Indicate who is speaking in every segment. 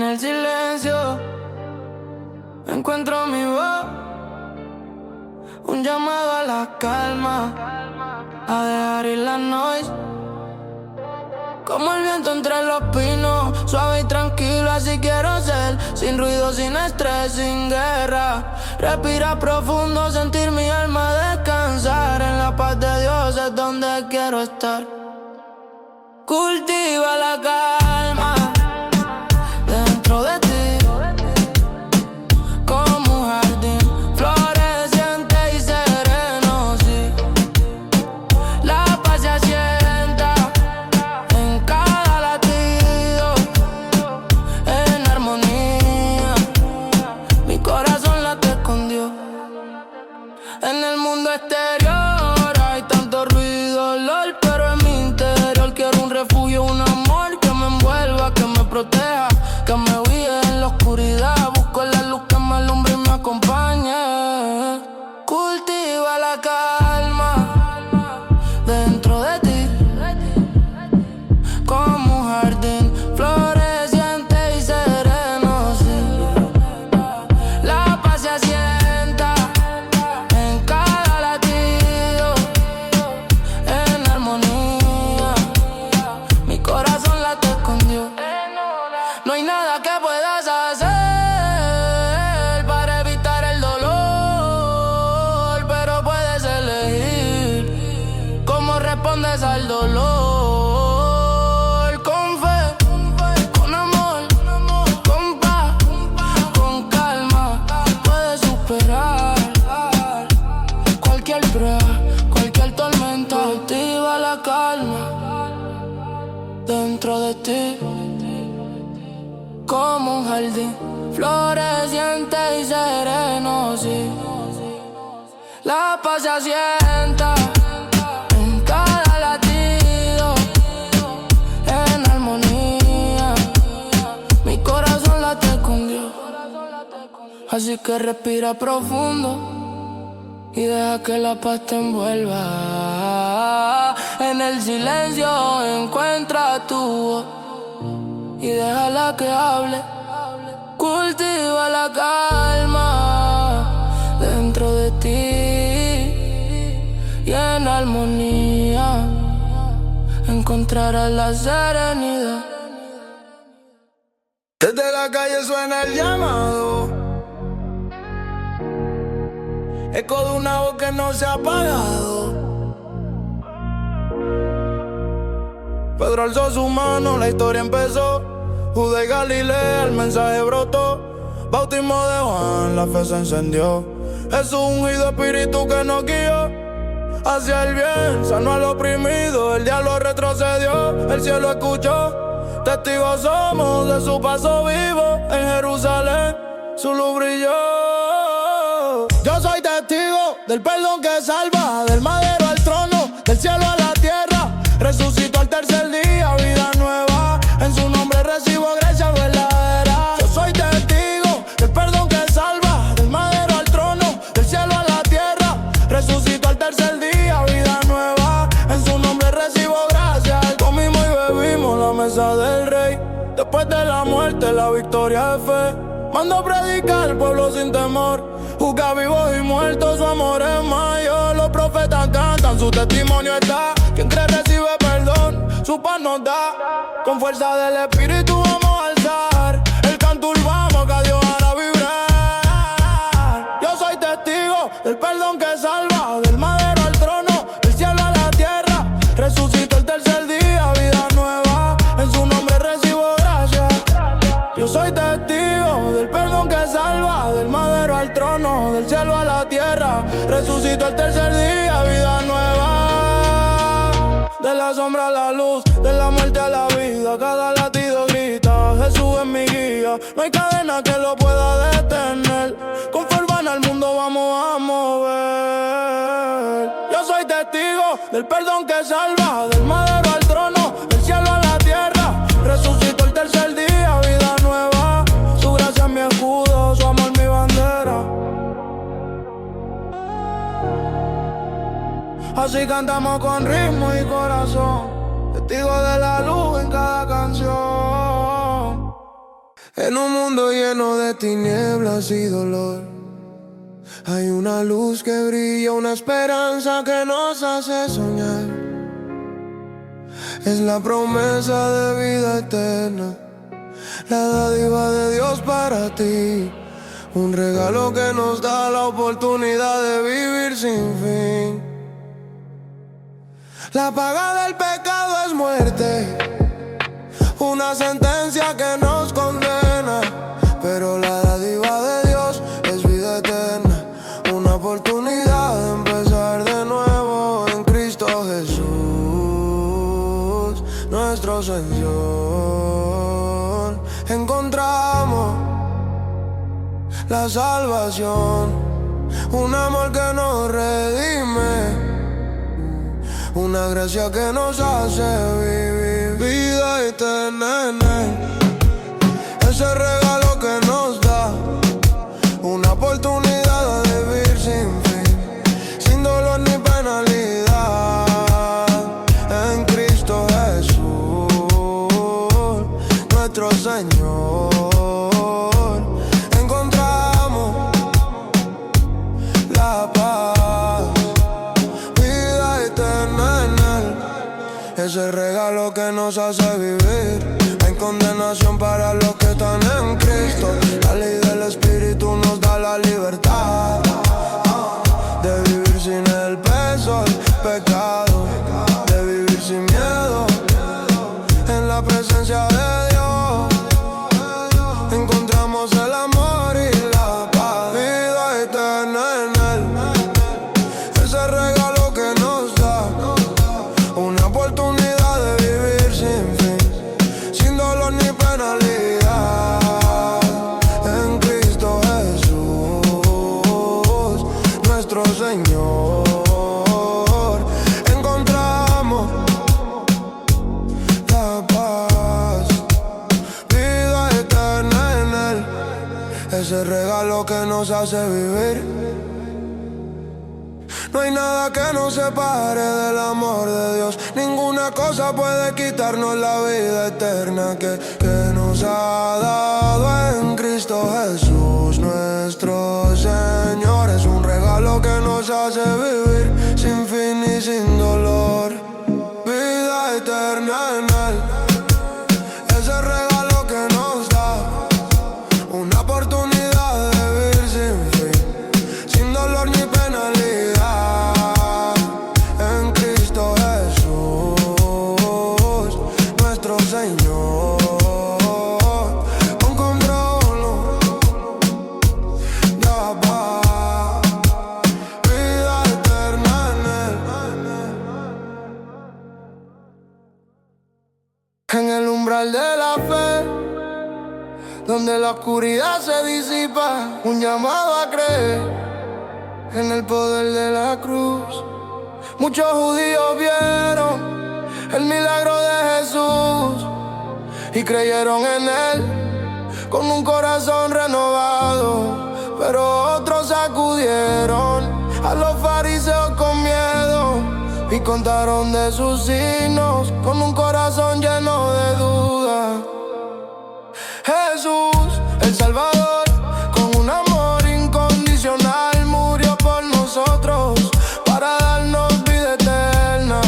Speaker 1: el silencio encuentro mi voz, un llamado a la calma, a dejar ir la noise. Como el viento entre los pinos, suave y tranquilo, así quiero ser. Sin ruido, sin estrés, sin guerra. Respira profundo, sentir mi alma descansar. En la paz de Dios es donde quiero estar. Cultiva la calma dentro de ti, como un jardín floreciente y sereno, sí. La paz se asienta en cada latido, en armonía. Mi corazón late con Dios. En el mundo exterior hay tanto ruido, dolor, pero en mi interior quiero un refugio, un amor que me envuelva, que me proteja, que me guíe en la oscuridad. Busco la luz que me alumbre y me acompañe. Cultiva la calma dentro de ti, como un jardín floreciente y sereno, sí. La paz se asienta en cada latido, en armonía. Mi corazón late con Dios. No hay nada que puedas hacer para evitar el dolor, pero puedes elegir cómo respondes al dolor. Con fe, con amor, con paz, con calma, puedes superar cualquier prueba, cualquier tormenta. Cultiva la calma dentro de ti, como un jardín floreciente y sereno, sí. La paz se asienta en cada latido, en armonía. Mi corazón late con Dios. Así que respira profundo y deja que la paz te envuelva. En el silencio encuentra tu voz y déjala que hable. Cultiva la calma dentro de ti y en armonía encontrarás la serenidad.
Speaker 2: Desde la calle suena el llamado, eco de una voz que no se ha apagado. Pedro alzó su mano, la historia empezó. Judá y Galilea, el mensaje brotó. Bautismo de Juan, la fe se encendió. Jesús ungido, espíritu que nos guió hacia el bien, sanó al oprimido. El diablo retrocedió, el cielo escuchó. Testigos somos de su paso vivo. En Jerusalén su luz brilló. Yo soy testigo del perdón que salva, del madero al trono, del cielo a la tierra. Resucitó al tercer día, vida nueva. En su nombre recibo gracia verdadera. Yo soy testigo del perdón que salva, del madero al trono, del cielo a la tierra. Resucitó al tercer día, vida nueva. En su nombre recibo gracia. Comimos y bebimos la mesa del rey. Después de la muerte, la victoria de fe. Mando a predicar al pueblo sin temor. Juzga vivos y muertos, su amor es mayor. Los profetas cantan, su testimonio está. Quien cree recibe perdón, su paz nos da. Con fuerza del espíritu vamos a alzar el canto urbano que a Dios hará vibrar. Yo soy testigo del perdón que salva, del madero al trono, del cielo a la tierra. Resucitó el tercer día, vida nueva. En su nombre recibo gracia. Yo soy testigo del perdón que salva, del madero al trono, del cielo a la tierra. Resucitó el tercer día, vida nueva. De la sombra a la luz, de la muerte a la vida. Cada latido grita, Jesús es mi guía. No hay cadena que lo pueda detener. Con fe urbana al mundo vamos a mover. Yo soy testigo del perdón que salva, del madero al trono, del cielo a la tierra. Resucitó el tercer día, vida nueva. Su gracia es mi escudo, su amor mi bandera. Así cantamos con ritmo y corazón, testigos de la luz en cada canción. En un mundo lleno de tinieblas y dolor, hay una luz que brilla, una esperanza que nos hace soñar. Es la promesa de vida eterna, la dádiva de Dios para ti. Un regalo que nos da la oportunidad de vivir sin fin. La paga del pecado es muerte, una sentencia que nos condena, pero la dádiva de Dios es vida eterna, una oportunidad de empezar de nuevo en Cristo Jesús, nuestro Señor. Encontramos la salvación, un amor que nos redime, una gracia que nos hace vivir vida eterna en Él. Ese regalo que nos da una oportunidad de vivir sin fin, sin dolor ni penalidad, en Cristo Jesús, nuestro Señor. Encontramos la paz, vida eterna en Él. Ese regalo que nos hace vivir. Hay condenación para los que están en Cristo. La ley del Espíritu nos da la libertad de vivir sin el peso del pecado, de vivir sin miedo en la presencia de Dios. Encontramos el amor y la paz, vida eterna en Él. Ese regalo que nos da una oportunidad de vivir sin fin, sin dolor ni penalidad, en Cristo Jesús, nuestro Señor. Encontramos la paz, vida eterna en Él. Ese regalo que nos hace vivir. No hay nada que nos separe del amor de Dios. Ninguna cosa puede quitarnos la vida eterna que nos ha dado en Cristo Jesús, nuestro Señor. Es un regalo que nos hace vivir sin fin y sin dolor, vida eterna en Él. Ese regalo que nos da una oportunidad de vivir sin fin, sin dolor ni penalidad, Señor. Con control, la paz, vida eterna en Él. En el umbral de la fe, donde la oscuridad se disipa, un llamado a creer en el poder de la cruz. Muchos judíos vieron el milagro de Jesús y creyeron en Él con un corazón renovado, pero otros acudieron a los fariseos con miedo y contaron de sus signos con un corazón lleno de duda. Jesús, el Salvador, con un amor incondicional, murió por nosotros para darnos vida eterna.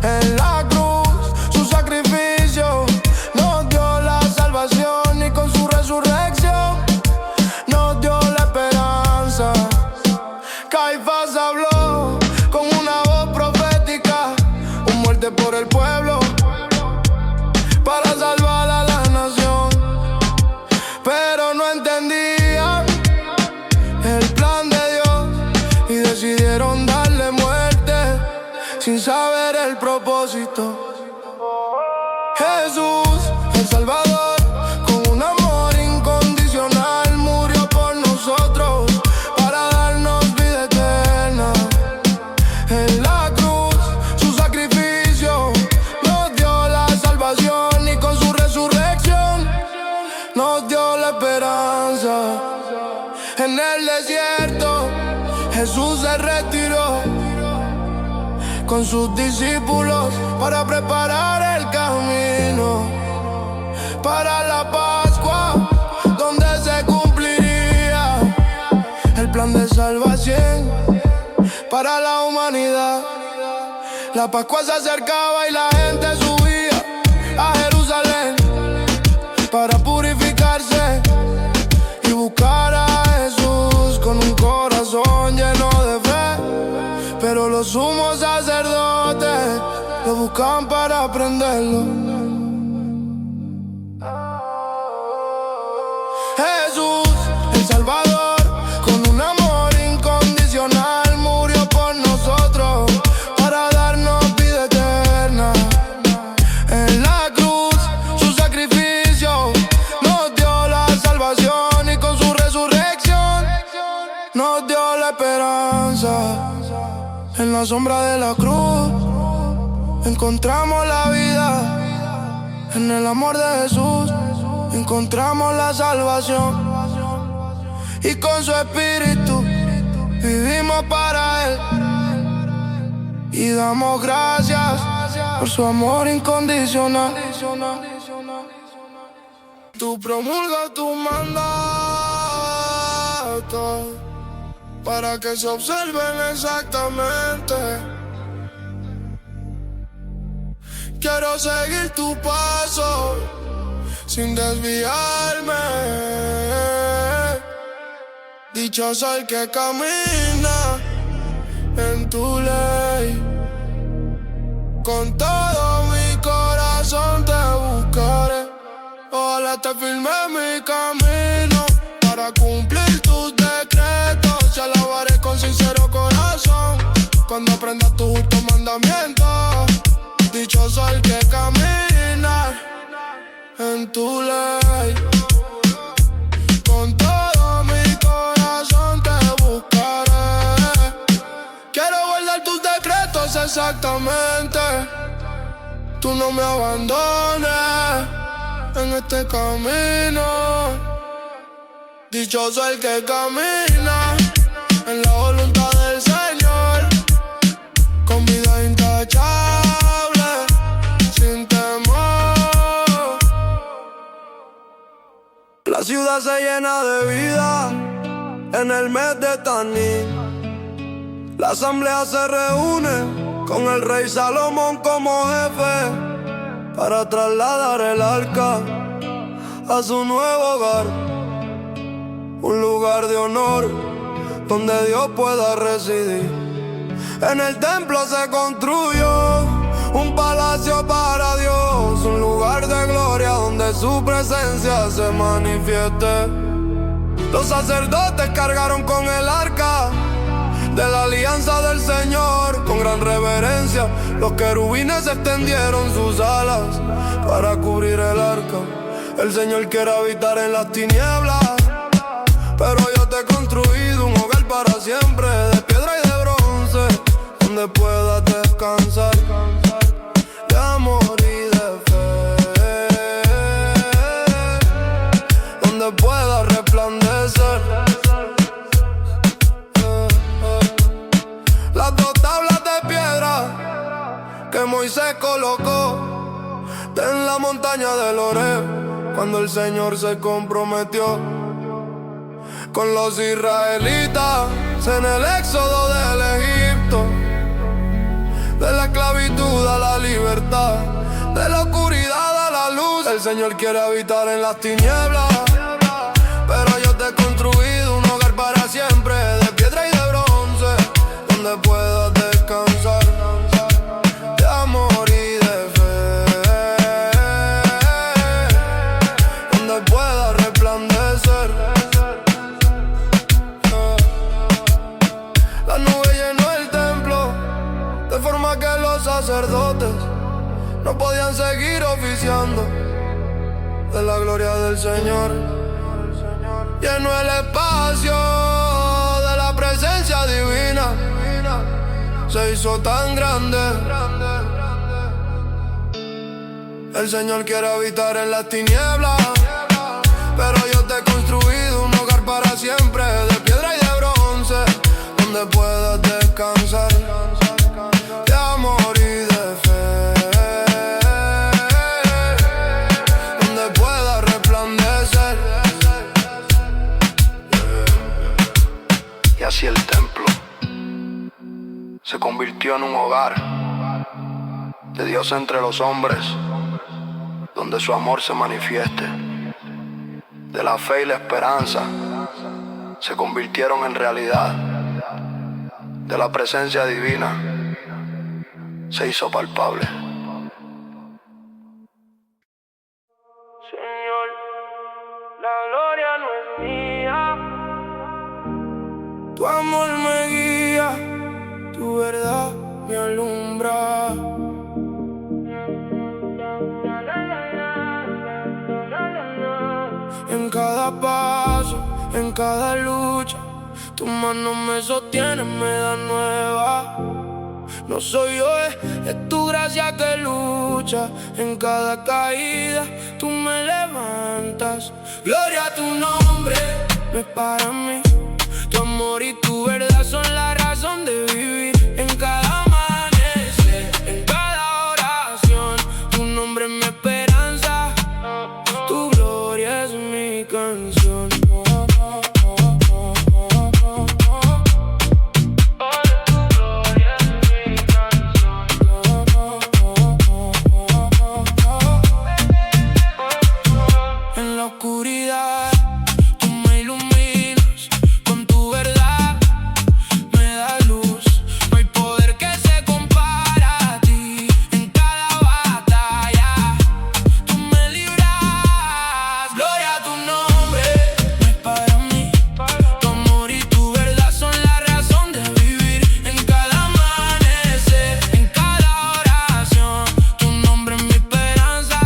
Speaker 2: En la cruz, su sacrificio nos dio la salvación y con su resurrección nos dio la esperanza. Caifás habló con una voz profética, una muerte por el pueblo para salvar a la nación, pero no entendían el plan de Dios y decidieron darle muerte sin saber el propósito. Jesús, el Salvador, con un amor incondicional, murió por nosotros para darnos vida eterna. En la cruz, su sacrificio nos dio la salvación y con su resurrección nos dio la esperanza. En el desierto, Jesús se retiró con sus discípulos para preparar el camino para la Pascua. La Pascua se acercaba y la gente subía a Jerusalén para purificarse y buscar a Jesús con un corazón lleno de fe. Pero los sumos sacerdotes lo buscaban para prenderlo. Jesús, el Salvador, con un amor incondicional, murió por nosotros para darnos vida eterna. En la cruz, su sacrificio nos dio la salvación y con su resurrección nos dio la esperanza. En la sombra de la cruz encontramos la vida. En el amor de Jesús encontramos la salvación. Y con su espíritu vivimos para Él. Y damos gracias por su amor incondicional. Tú promulgas tu mandato para que se observen exactamente. Quiero seguir tu paso sin desviarme. Dichoso el que camina en tu ley. Con todo mi corazón te buscaré. Ojalá te firme mi camino para cumplir tus decretos. Te alabaré con sincero corazón cuando aprendas tus justos mandamientos. Dichoso el que camina en tu ley. Con todo mi corazón te buscaré. Quiero guardar tus decretos exactamente. Tú no me abandones en este camino. Dichoso el que camina en la voluntad del Señor, con vida intachable, sin temor. La ciudad se llena de vida en el mes de Taní. La asamblea se reúne con el rey Salomón como jefe para trasladar el arca a su nuevo hogar, un lugar de honor donde Dios pueda residir. En el templo se construyó un palacio para Dios, un lugar de gloria donde su presencia se manifieste. Los sacerdotes cargaron con el arca de la alianza del Señor. Con gran reverencia los querubines extendieron sus alas para cubrir el arca. El Señor quiere habitar en las tinieblas, pero yo te he construido un hogar para siempre, de piedra y de bronce, donde puedas descansar de amor y de fe, donde puedas resplandecer. Las dos tablas de piedra que Moisés colocó en la montaña del Oreb, cuando el Señor se comprometió con los israelitas en el éxodo del Egipto, de la esclavitud a la libertad, de la oscuridad a la luz. El Señor quiere habitar en las tinieblas, pero yo te he construido un hogar para siempre, de piedra y de bronce, donde puedas descansar de amor y de fe, donde puedas resplandecer. La nube llenó el templo, de forma que los sacerdotes no podían seguir oficiando. De la gloria del Señor llenó el espacio de la presencia divina. Se hizo tan grande. El Señor quiere habitar en las tinieblas, pero yo te he construido un hogar para siempre, de piedra y de bronce, donde puedas descansar de amor y de fe, donde puedas resplandecer. Y así el templo se convirtió en un hogar de Dios entre los hombres, donde su amor se manifieste. De la fe y la esperanza se convirtieron en realidad. De la presencia divina se hizo palpable.
Speaker 1: Señor, la gloria no es mía. Tu amor me guía, tu verdad me alumbra. En cada paso, en cada lucha, tu mano me sostiene, me da nueva. No soy yo, es tu gracia que lucha. En cada caída tú me levantas. Gloria a tu nombre, no es para mí. Tu amor y tu verdad son la razón de vivir. En cada amanecer, en cada oración, tu nombre es mi esperanza, tu gloria es mi canción. En la oscuridad tú me iluminas, con tu verdad me das luz. No hay poder que se compara a ti. En cada batalla tú me libras. Gloria a tu nombre, no es para mí. Tu amor y tu verdad son la razón de vivir. En cada amanecer, en cada oración, tu nombre es mi esperanza,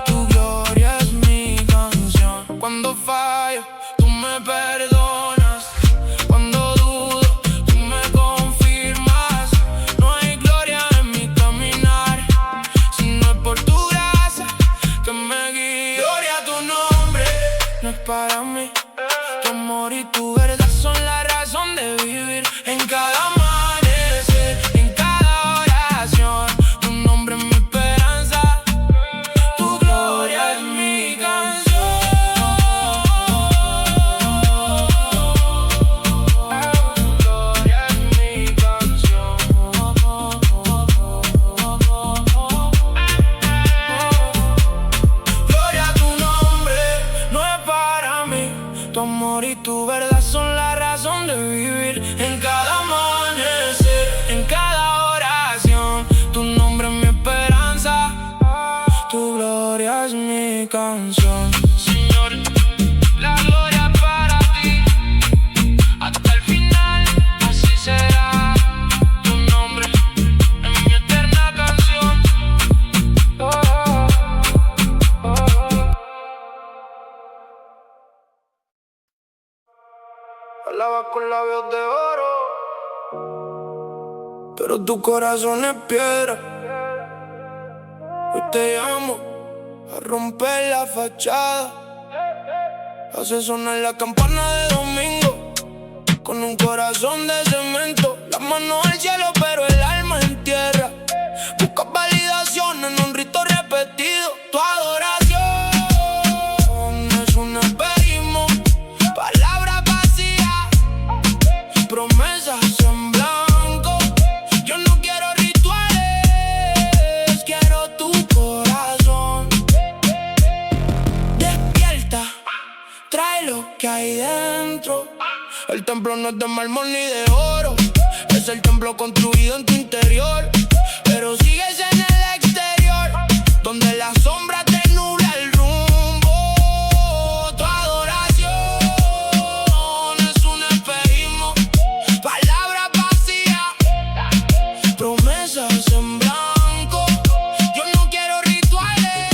Speaker 1: tu gloria es mi canción. Cuando fallo, tú me perdonas. Cuando dudo, tú me confirmas. No hay gloria en mi caminar si no es por tu gracia que me guía. Gloria a tu nombre, no es para mí. Tu amor y tu verdad son la razón de vivir. En cada amanecer, en cada oración, tu nombre es mi esperanza, tu gloria es mi canción. Tu gloria es mi canción. Gloria a tu nombre, no es para mí. Tu amor y tu verdad son la razón de vivir. En cada amanecer, en cada oración, tu nombre es mi esperanza, tu gloria es mi canción. Señor, la gloria para ti, hasta el final, así será. Tu nombre es mi eterna canción. Oh, oh, oh. Hablaba con labios de oro, pero tu corazón es piedra. Hoy te llamo a romper la fachada, hace sonar la campana de domingo, con un corazón de cemento. Las manos al cielo pero el alma en tierra. Buscas validación en un rito repetido. Tu adoración es un espejismo, palabras vacías, promesas en blanco. Yo no quiero rituales, quiero tu corazón. Despierta, trae lo que hay dentro. El templo no es de mármol ni de oro, es el templo construido en tu interior. Pero sigues en el exterior, donde la sombra te nubla el rumbo. Tu adoración es un espejismo, palabras vacías, promesas en blanco. Yo no quiero rituales,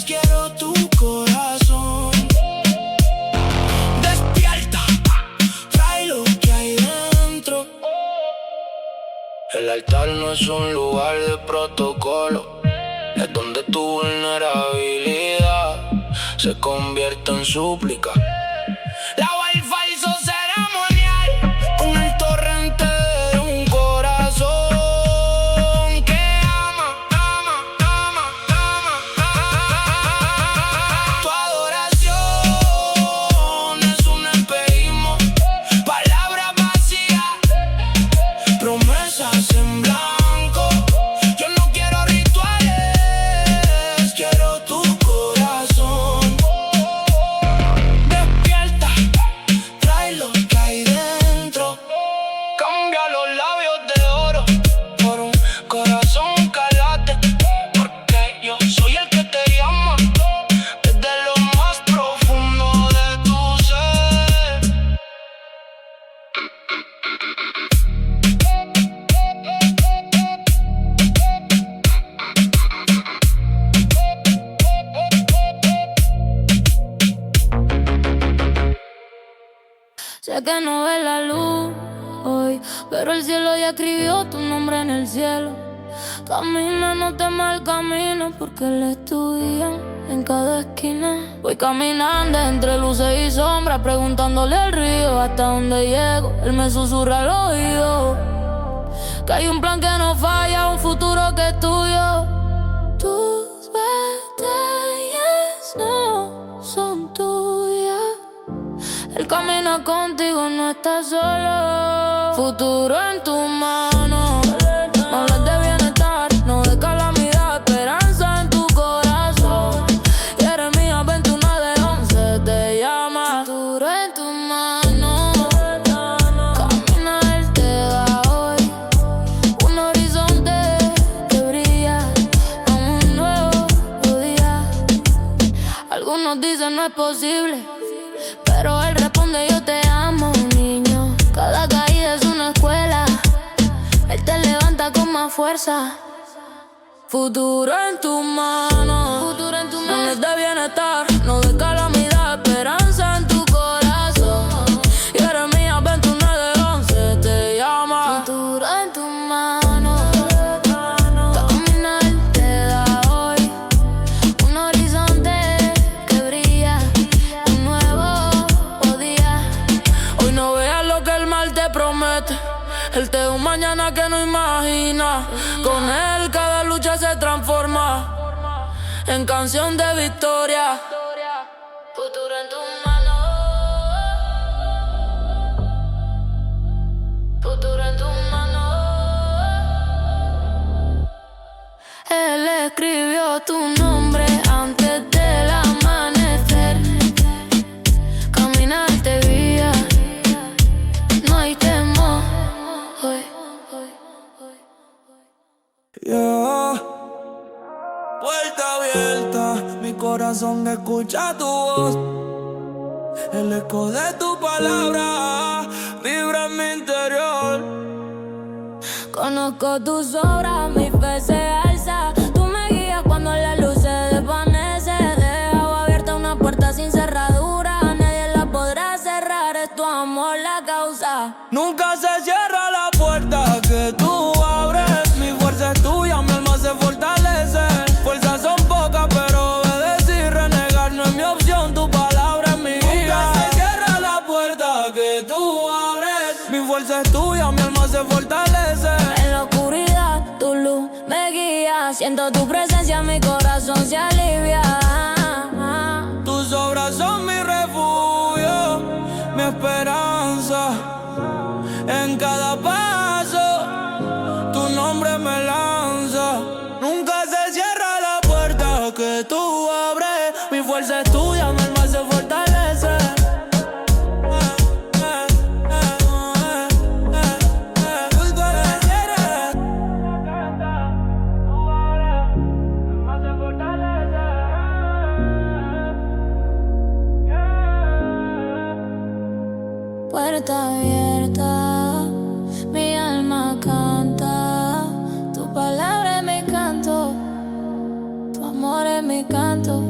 Speaker 1: quiero tu corazón. Despierta, trae lo que hay dentro. El altar no es un lugar de protocolo, es donde tu vulnerabilidad se convierte en súplica. Lava el falso ceremonial con el torrente de un corazón que ama, ama, ama, ama, ama. Tu adoración es un espejismo, palabras vacías, promesas en blanco. Sé que no ves la luz hoy, pero el cielo ya escribió tu nombre en el cielo. Camina, no temas el camino, porque él es tu guía en cada esquina. Voy caminando entre luces y sombras, preguntándole al río hasta dónde llego. Él me susurra al oído que hay un plan que no falla, un futuro que es tuyo. Tus batallas no son tuyas. El camino contigo no está solo. Futuro en tu mano, no hables de bienestar, no de calamidad. Esperanza en tu corazón. Y Jeremías 21 de 11 te llama. Futuro en tu mano, camina, él te da hoy un horizonte que brilla a un nuevo día. Algunos dicen no es posible, pero él responde yo te amo, niño. Cada caída es una escuela, él te levanta con más fuerza. Futuro en tu mano, futuro en tu mano. No es de bienestar, no de calamidad. Esperanza en tu corazón. Y Jeremías 21 de 11 te llama. Futuro en tu mano, camina, él te da hoy un horizonte que brilla, un nuevo día. Hoy no veas lo que el mal te promete, él te da un mañana que no imagina. Con él cada lucha se transforma en canción de victoria. Futuro en tu mano, futuro en tu mano. Él escribió tu nombre antes del amanecer. Caminar te guía, no hay temor.
Speaker 2: Yeah. Puerta abierta, mi corazón escucha tu voz. El eco de tu palabra vibra en mi interior.
Speaker 1: Conozco tus obras, mi fe se alza. Tú me guías cuando la luz se desvanece. Dejo abierta una puerta sin cerradura, nadie la podrá cerrar, es tu amor la causa.
Speaker 2: Nunca se cierra la puerta que tú abres. Mi fuerza es tuya, mi alma se fortalece. Fuerzas son pocas, pero obedecer y renegar no es mi opción. Tu palabra es mi guía. Nunca se cierra la puerta que tú abres. Mi fuerza es tuya, mi alma se fortalece.
Speaker 1: En la oscuridad tu luz me guía. Siento tu presencia, mi corazón se alivia.
Speaker 2: Tus obras son mi refugio, mi esperanza. En cada paso, tu nombre me lanza. Nunca se cierra la puerta que tú abres. Mi fuerza es tuya, mi alma se fortalece.
Speaker 1: Puerta abierta, mi alma canta. Tu palabra es mi canto, tu amor es mi canto.